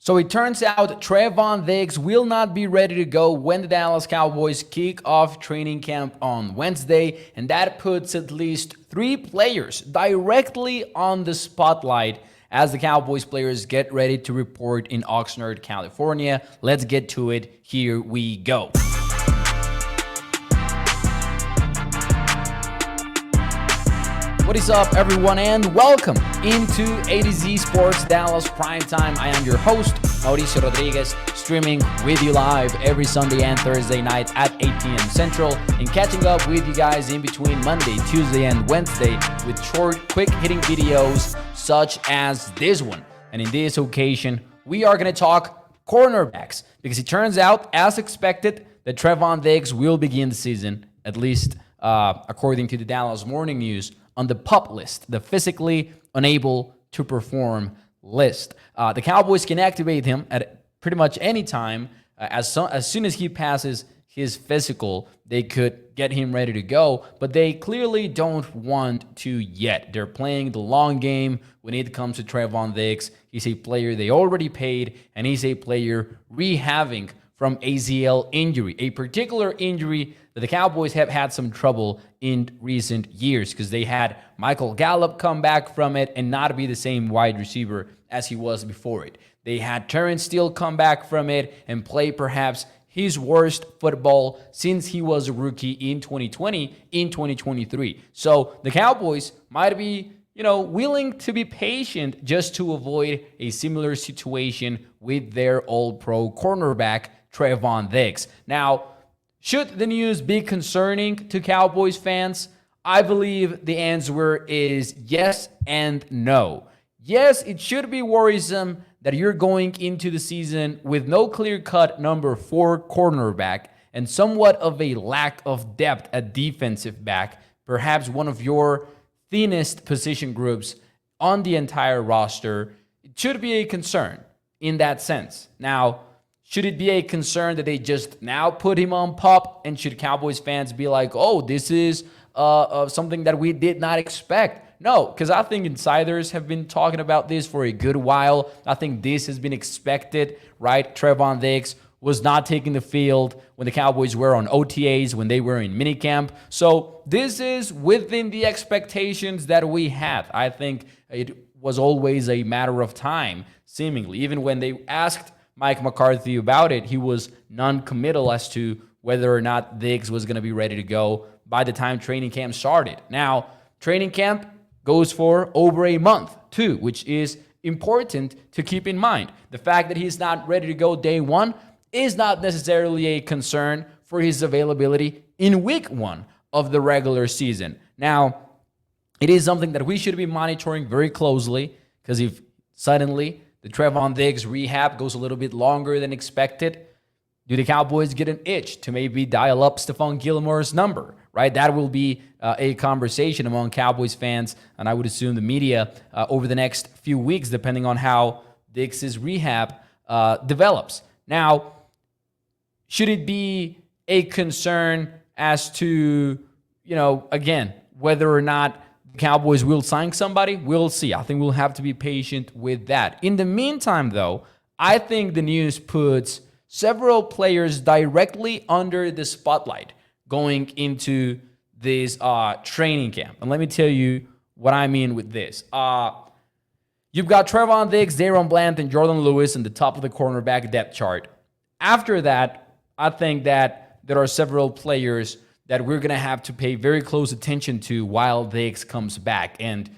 So it turns out Trevon Diggs will not be ready to go when the Dallas Cowboys kick off training camp on Wednesday, and that puts at least 3 players directly on the spotlight as the Cowboys players get ready to report in Oxnard, California. Let's get to it. Here we go. What is up, everyone, and welcome into A to Z Sports Dallas Primetime. I am your host, Mauricio Rodriguez, streaming with you live every Sunday and Thursday night at 8 p.m. Central, and catching up with you guys in between Monday, Tuesday, and Wednesday with short, quick-hitting videos such as this one. And in this occasion, we are going to talk cornerbacks, because it turns out, as expected, that Trevon Diggs will begin the season, at least according to the Dallas Morning News, on the PUP list, the physically unable to perform list. The Cowboys can activate him at pretty much any time. As soon as he passes his physical, they could get him ready to go, but they clearly don't want to yet. They're playing the long game when it comes to Trevon Diggs. He's a player they already paid, and he's a player rehabbing from ACL injury, a particular injury that the Cowboys have had some trouble in recent years, because they had Michael Gallup come back from it and not be the same wide receiver as he was before it. They had Terrence Steele come back from it and play perhaps his worst football since he was a rookie in 2020, in 2023. So the Cowboys might be, willing to be patient just to avoid a similar situation with their all-pro cornerback, Trevon Diggs. Now, should the news be concerning to Cowboys fans? I believe the answer is yes and no. Yes, it should be worrisome that you're going into the season with no clear-cut number 4 cornerback and somewhat of a lack of depth at defensive back, perhaps one of your thinnest position groups on the entire roster. It should be a concern in that sense. Now, should it be a concern that they just now put him on PUP, and should Cowboys fans be like, oh, this is something that we did not expect? No, because I think insiders have been talking about this for a good while. I think this has been expected, right? Trevon Diggs was not taking the field when the Cowboys were on OTAs, when they were in minicamp. So this is within the expectations that we had. I think it was always a matter of time, seemingly. Even when they asked Mike McCarthy about it, he was non-committal as to whether or not Diggs was going to be ready to go by the time training camp started. Now, training camp goes for over a month too, which is important to keep in mind. The fact that he's not ready to go day one is not necessarily a concern for his availability in week 1 of the regular season. Now, it is something that we should be monitoring very closely, because if suddenly the Trevon Diggs rehab goes a little bit longer than expected, do the Cowboys get an itch to maybe dial up Stephon Gilmore's number, right? That will be a conversation among Cowboys fans, and I would assume the media over the next few weeks, depending on how Diggs' rehab develops. Now, should it be a concern as to, again, whether or not Cowboys will sign somebody? We'll see. I think we'll have to be patient with that. In the meantime, though, I think the news puts several players directly under the spotlight going into this training camp. And let me tell you what I mean with this. You've got Trevon Diggs, Daron Bland, and Jordan Lewis in the top of the cornerback depth chart. After that, I think that there are several players that we're going to have to pay very close attention to while Diggs comes back. And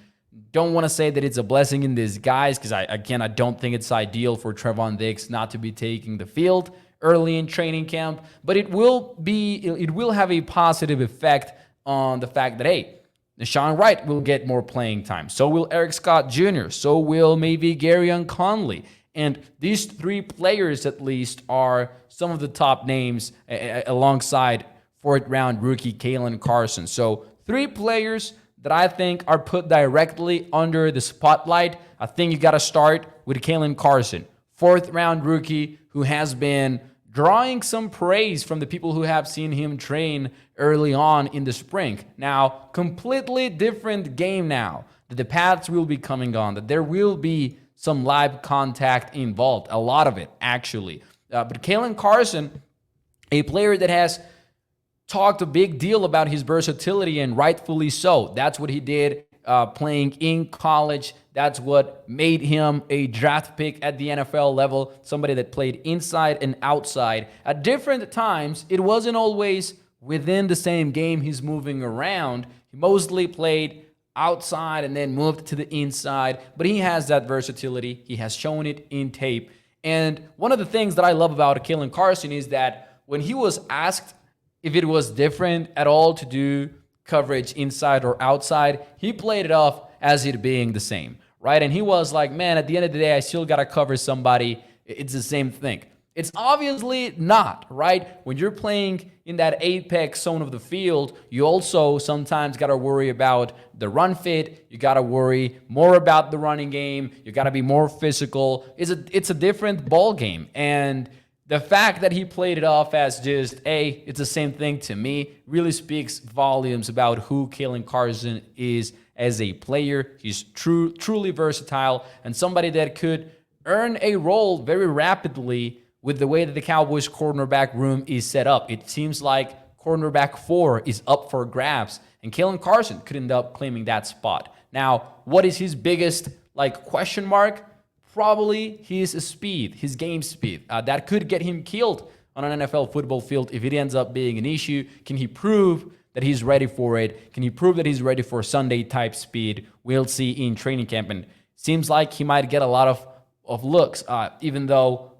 don't want to say that it's a blessing in disguise, because I don't think it's ideal for Trevon Diggs not to be taking the field early in training camp, but it will have a positive effect on the fact that, hey, Deshaun Wright will get more playing time. So will Eric Scott Jr. So will maybe Gareon Conley. And these 3 players, at least, are some of the top names alongside 4th-round rookie Caelen Carson. So 3 players that I think are put directly under the spotlight. I think you got to start with Caelen Carson, 4th-round rookie who has been drawing some praise from the people who have seen him train early on in the spring. Now, completely different game now that the paths will be coming on, that there will be some live contact involved, a lot of it actually. But Caelen Carson, a player that has talked a big deal about his versatility, and rightfully so. That's what he did playing in college. That's what made him a draft pick at the NFL level, somebody that played inside and outside. At different times, it wasn't always within the same game he's moving around. He mostly played outside and then moved to the inside, but he has that versatility. He has shown it in tape. And one of the things that I love about Caelen Carson is that when he was asked if it was different at all to do coverage inside or outside, he played it off as it being the same, right? And he was like, man, at the end of the day, I still got to cover somebody. It's the same thing. It's obviously not, right? When you're playing in that apex zone of the field, you also sometimes got to worry about the run fit. You got to worry more about the running game. You got to be more physical. It's a different ball game. And the fact that he played it off as just, hey, it's the same thing to me, really speaks volumes about who Caelen Carson is as a player. He's truly versatile and somebody that could earn a role very rapidly with the way that the Cowboys cornerback room is set up. It seems like cornerback 4 is up for grabs, and Caelen Carson could end up claiming that spot. Now, what is his biggest question mark? Probably his speed, his game speed. That could get him killed on an NFL football field if it ends up being an issue. Can he prove that he's ready for it? Can he prove that he's ready for Sunday-type speed? We'll see in training camp. And seems like he might get a lot of looks, even though,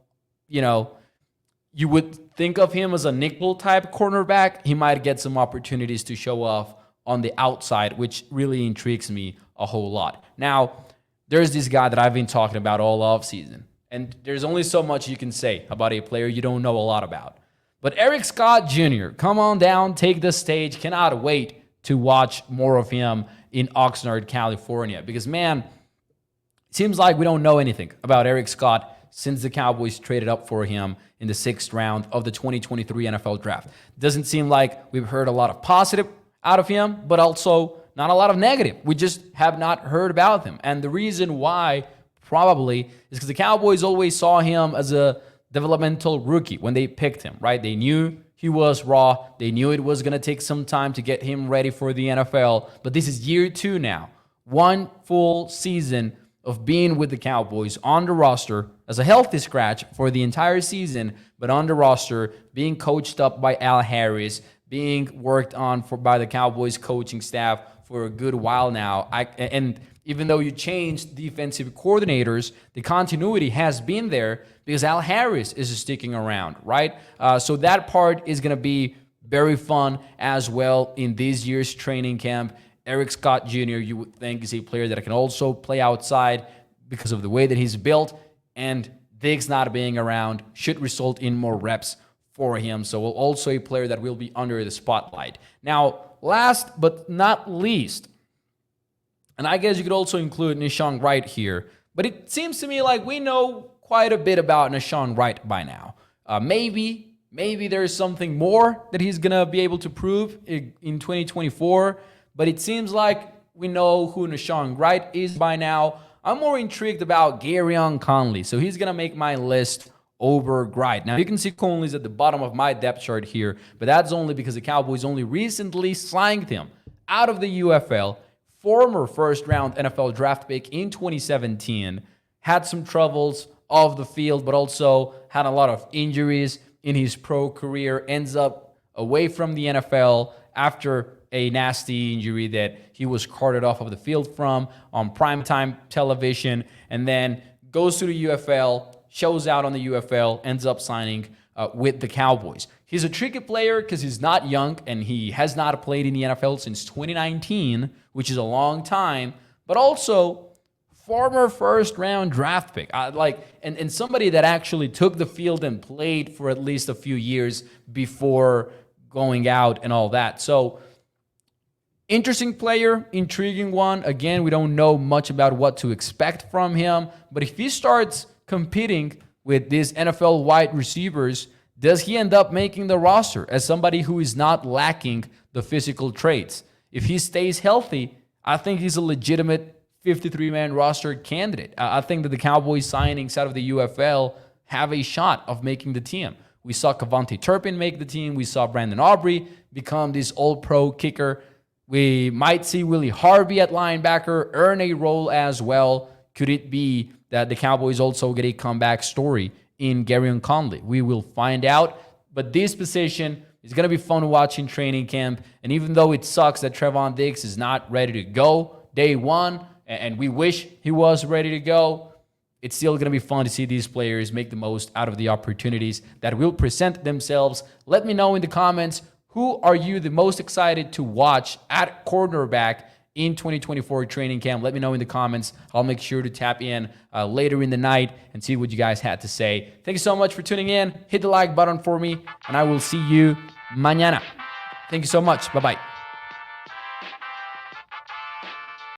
you would think of him as a nickel-type cornerback. He might get some opportunities to show off on the outside, which really intrigues me a whole lot. Now, there's this guy that I've been talking about all offseason, and there's only so much you can say about a player you don't know a lot about. But Eric Scott Jr., come on down, take the stage. Cannot wait to watch more of him in Oxnard, California, because, man, it seems like we don't know anything about Eric Scott since the Cowboys traded up for him in the 6th round of the 2023 NFL Draft. Doesn't seem like we've heard a lot of positive out of him, but also not a lot of negative. We just have not heard about him. And the reason why probably is because the Cowboys always saw him as a developmental rookie when they picked him, right? They knew he was raw. They knew it was going to take some time to get him ready for the NFL. But this is year 2 now. 1 full season of being with the Cowboys on the roster as a healthy scratch for the entire season, but on the roster, being coached up by Al Harris, being worked on by the Cowboys coaching staff for a good while now. And even though you changed defensive coordinators, the continuity has been there because Al Harris is sticking around, right? So that part is going to be very fun as well in this year's training camp. Eric Scott Jr., you would think, is a player that can also play outside because of the way that he's built, and Diggs not being around should result in more reps for him. So also a player that will be under the spotlight. Now, last but not least, and I guess you could also include Nahshon Wright here, but it seems to me like we know quite a bit about Nahshon Wright by now. Maybe there's something more that he's going to be able to prove in 2024, but it seems like we know who Nahshon Wright is by now. I'm more intrigued about Gareon Conley, so he's going to make my list over Wright. Now, you can see Conley's at the bottom of my depth chart here, but that's only because the Cowboys only recently signed him out of the UFL, former first-round NFL draft pick in 2017, had some troubles off the field, but also had a lot of injuries in his pro career, ends up away from the NFL after a nasty injury that he was carted off of the field from on primetime television, and then goes to the UFL, shows out on the UFL, ends up signing with the Cowboys. He's a tricky player because he's not young and he has not played in the NFL since 2019, which is a long time, but also former first-round draft pick. And somebody that actually took the field and played for at least a few years before going out and all that. So, interesting player, intriguing one. Again, we don't know much about what to expect from him, but if he starts competing with these NFL wide receivers, does he end up making the roster as somebody who is not lacking the physical traits? If he stays healthy, I think he's a legitimate 53-man roster candidate. I think that the Cowboys signings out of the UFL have a shot of making the team. We saw Cavante Turpin make the team. We saw Brandon Aubrey become this all-pro kicker. We might see Willie Harvey at linebacker earn a role as well. Could it be that the Cowboys also get a comeback story in Gareon Conley? We will find out. But this position is going to be fun to watch in training camp. And even though it sucks that Trevon Diggs is not ready to go day one, and we wish he was ready to go, it's still going to be fun to see these players make the most out of the opportunities that will present themselves. Let me know in the comments, who are you the most excited to watch at cornerback in 2024 training camp? Let me know in the comments. I'll make sure to tap in later in the night and see what you guys had to say. Thank you so much for tuning in. Hit the like button for me, and I will see you mañana. Thank you so much. Bye-bye.